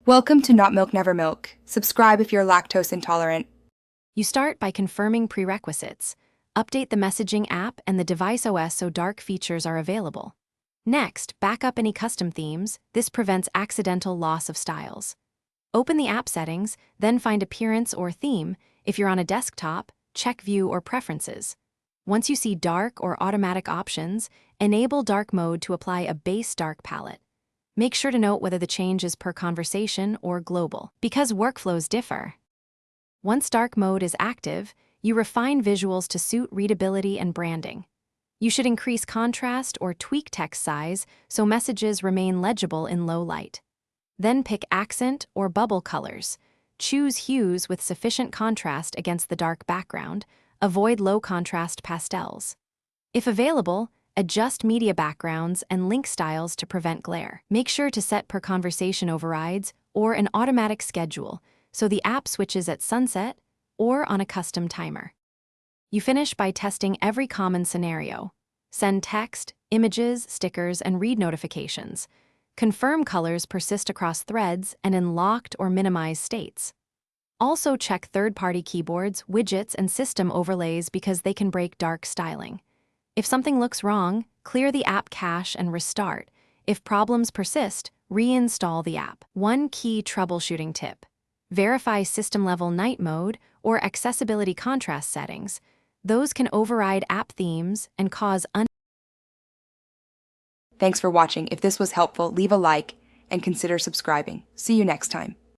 Welcome to Not Milk Never Milk. Subscribe if you're lactose intolerant. You start by confirming prerequisites. Update the messaging app and the device OS so dark features are available. Next, back up any custom themes. This prevents accidental loss of styles. Open the app settings, then find Appearance or Theme. If you're on a desktop, check View or Preferences. Once you see dark or automatic options, enable dark mode to apply a base dark palette. Make sure to note whether the change is per conversation or global, because workflows differ. Once dark mode is active, you refine visuals to suit readability and branding. You should increase contrast or tweak text size so messages remain legible in low light. Then pick accent or bubble colors. Choose hues with sufficient contrast against the dark background. Avoid low contrast pastels. If available, adjust media backgrounds and link styles to prevent glare. Make sure to set per conversation overrides or an automatic schedule so the app switches at sunset or on a custom timer. You finish by testing every common scenario. Send text, images, stickers, and read notifications. Confirm colors persist across threads and in locked or minimized states. Also check third-party keyboards, widgets, and system overlays because they can break dark styling. If something looks wrong, clear the app cache and restart. If problems persist, reinstall the app. One key troubleshooting tip: verify system-level night mode or accessibility contrast settings. Those can override app themes and cause Thanks for watching. If this was helpful, leave a like and consider subscribing. See you next time.